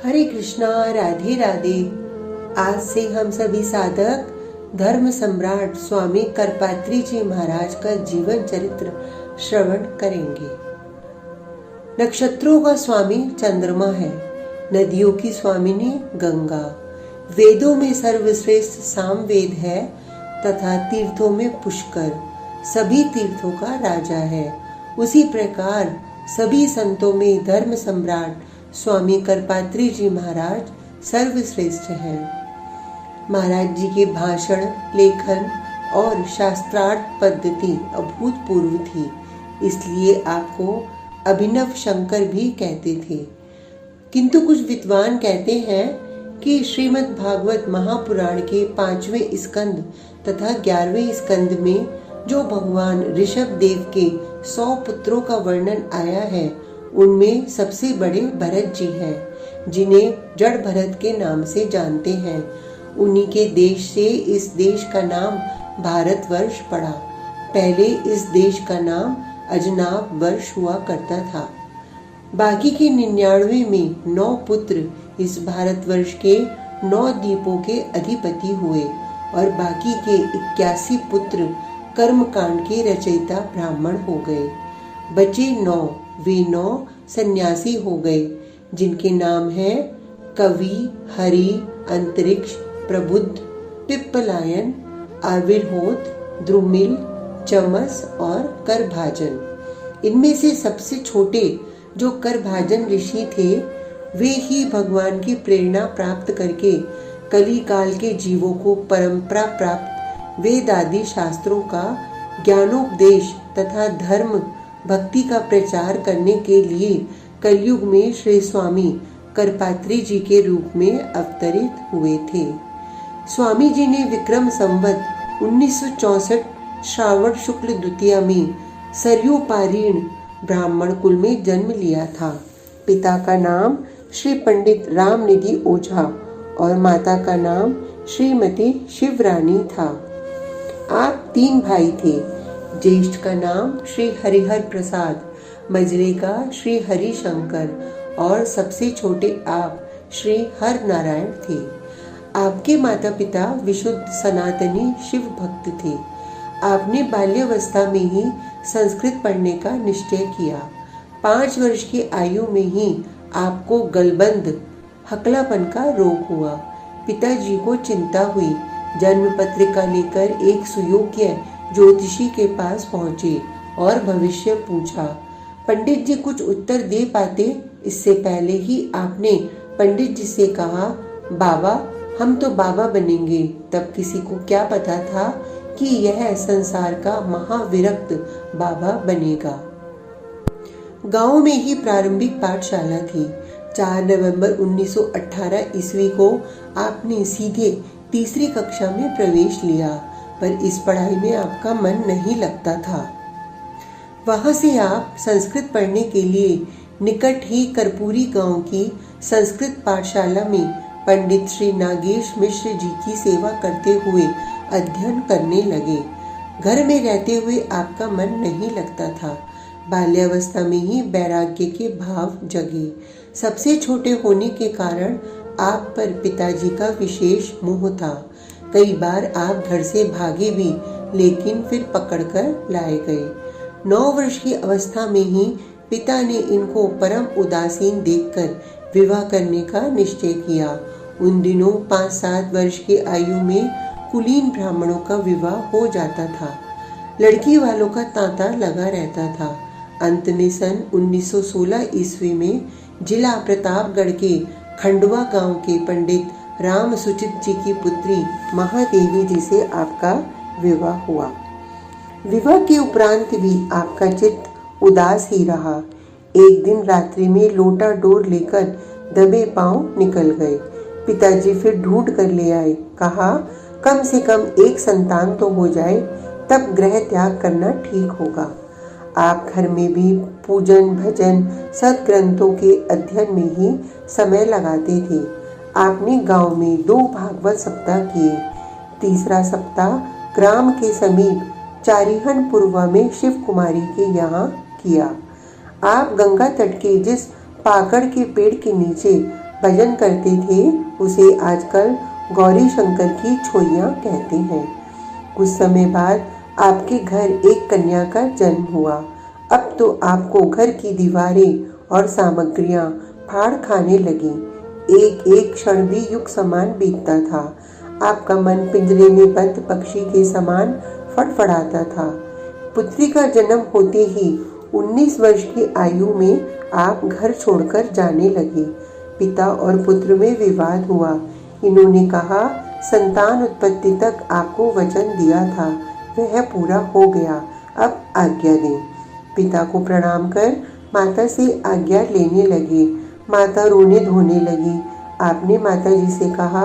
हरे कृष्णा, राधे राधे। आज से हम सभी साधक धर्म सम्राट स्वामी करपात्री जी महाराज का जीवन चरित्र श्रवण करेंगे। नक्षत्रों का स्वामी चंद्रमा है, नदियों की स्वामिनी गंगा, वेदों में सर्वश्रेष्ठ सामवेद है तथा तीर्थों में पुष्कर सभी तीर्थों का राजा है। उसी प्रकार सभी संतों में धर्म सम्राट स्वामी करपात्री जी महाराज सर्वश्रेष्ठ हैं। महाराज जी के भाषण, लेखन और शास्त्रार्थ पद्धति अभूतपूर्व थी, इसलिए आपको अभिनव शंकर भी कहते थे। किंतु कुछ विद्वान कहते हैं कि श्रीमद् भागवत महापुराण के 5वें स्कंद तथा 11वें स्कंद में जो भगवान ऋषभ देव के 100 पुत्रों का वर्णन आया है, उनमें सबसे बड़े भरत जी हैं, जिन्हें जड़ भरत के नाम से जानते हैं। उन्हीं के देश से इस देश का नाम भारतवर्ष पड़ा। पहले इस देश का नाम अजनाब वर्ष हुआ करता था। बाकी के 99 में 9 पुत्र इस भारतवर्ष के 9 द्वीपों के अधिपति हुए और बाकी के 81 पुत्र कर्मकांड के रचयिता ब्राह्मण हो गए। बचे 9, वे 9 सन्यासी हो गए, जिनके नाम हैं कवि, हरि, अंतरिक्ष, प्रबुद्ध, पिप्पलायन, आविर्होत, द्रुमिल, चमस और करभाजन। इनमें से सबसे छोटे जो करभाजन ऋषि थे, वे ही भगवान की प्रेरणा प्राप्त करके कली काल के जीवों को परंपरा प्राप्त वेद आदि शास्त्रों का ज्ञानोपदेश तथा धर्म भक्ति का प्रचार करने के लिए कलयुग में श्री स्वामी करपात्री जी के रूप में अवतरित हुए थे। स्वामी जी ने विक्रम संवत 1964 श्रावण शुक्ल द्वितीया में सरयू पारीण ब्राह्मण कुल में जन्म लिया था। पिता का नाम श्री पंडित रामनिधि ओझा और माता का नाम श्रीमती शिवरानी था। आप 3 भाई थे। ज्येष्ठ का नाम श्री हरिहर प्रसाद, मझले का श्री हरिशंकर और सबसे छोटे आप श्री हर नारायण थे। आपके माता पिता विशुद्ध सनातनी शिव भक्त थे। आपने बाल्यावस्था में ही संस्कृत पढ़ने का निश्चय किया। 5 वर्ष की आयु में ही आपको गलबंद हकलापन का रोग हुआ। पिताजी को चिंता हुई। जन्म पत्रिका लेकर एक सुयोग्य ज्योतिषी के पास पहुंचे और भविष्य पूछा। पंडित जी कुछ उत्तर दे पाते इससे पहले ही आपने पंडित जी से कहा, बाबा हम तो बाबा बनेंगे। तब किसी को क्या पता था कि यह संसार का महाविरक्त बाबा बनेगा। गांव में ही प्रारंभिक पाठशाला थी। 4 नवंबर 1918 ईस्वी को आपने सीधे तीसरी कक्षा में प्रवेश लिया, पर इस पढ़ाई में आपका मन नहीं लगता था। वहां से आप संस्कृत पढ़ने के लिए निकट ही कर्पूरी गांव की संस्कृत पाठशाला में पंडित श्री नागेश मिश्र जी की सेवा करते हुए अध्ययन करने लगे। घर में रहते हुए आपका मन नहीं लगता था। बाल्यावस्था में ही वैराग्य के भाव जगे। सबसे छोटे होने के कारण आप पर पिताजी का विशेष मोह था। कई बार आप घर से भागे भी, लेकिन फिर पकड़कर लाए गए। 9 वर्ष की अवस्था में ही पिता ने इनको परम उदासीन देखकर विवाह करने का निश्चय किया। उन दिनों 5-7 वर्ष की आयु में कुलीन ब्राह्मणों का विवाह हो जाता था। लड़की वालों का तांता लगा रहता था। अंत में सन 1916 ईस्वी में जिला प्रतापगढ़ के खंडवा गांव के पंडित राम सुचित जी की पुत्री महादेवी जी से आपका विवाह हुआ। विवाह के उपरांत भी आपका चित्त उदास ही रहा। एक दिन रात्रि में लोटा डोर लेकर दबे पांव निकल गए। पिताजी फिर ढूंढ कर ले आए। कहा, कम से कम एक संतान तो हो जाए, तब गृह त्याग करना ठीक होगा। आप घर में भी पूजन भजन सदग्रंथों के अध्ययन में ही समय लगाते थे। आपने गांव में 2 भागवत सप्ताह किए। तीसरा सप्ताह ग्राम के समीप चारिहन पूर्वा में शिव कुमारी के यहाँ किया। आप गंगा तट के जिस पाकड़ के पेड़ के नीचे भजन करते थे उसे आजकल गौरी शंकर की छोइयाँ कहते हैं। कुछ समय बाद आपके घर एक कन्या का जन्म हुआ। अब तो आपको घर की दीवारें और सामग्रियां फाड़ खाने लगी। एक एक क्षण भी युग समान बीतता था। आपका मन पिंजरे में बंद पक्षी के समान फड़फड़ाता था। पुत्री का जन्म होते ही 19 वर्ष की आयु में आप घर छोड़कर जाने लगे। पिता और पुत्र में विवाद हुआ। इन्होंने कहा, संतान उत्पत्ति तक आपको वचन दिया था, वह पूरा हो गया, अब आज्ञा दें। पिता को प्रणाम कर माता से आज्ञा लेने लगे। माता रोने धोने लगी। आपने माता जी से कहा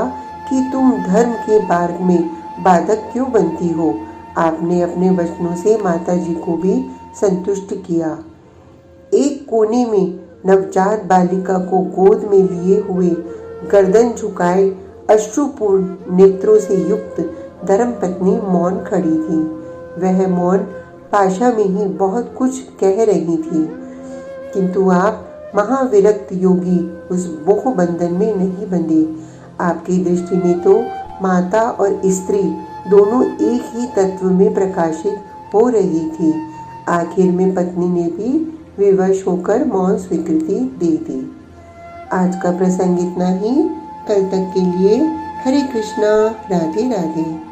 कि तुम धर्म के मार्ग में बाधक क्यों बनती हो। आपने अपने वचनों से माता जी को भी संतुष्ट किया। एक कोने में नवजात बालिका को गोद में लिए हुए, गर्दन झुकाए, अश्रुपूर्ण नेत्रों से युक्त धर्मपत्नी मौन खड़ी थी। वह मौन भाषा में ही बहुत कुछ कह रही थी, किंतु आप महाविरक्त योगी उस मोह बंधन में नहीं बंधे। आपकी दृष्टि में तो माता और स्त्री दोनों एक ही तत्व में प्रकाशित हो रही थी। आखिर में पत्नी ने भी विवश होकर मौन स्वीकृति दे दी। आज का प्रसंग इतना ही। कल तक के लिए हरे कृष्णा, राधे राधे।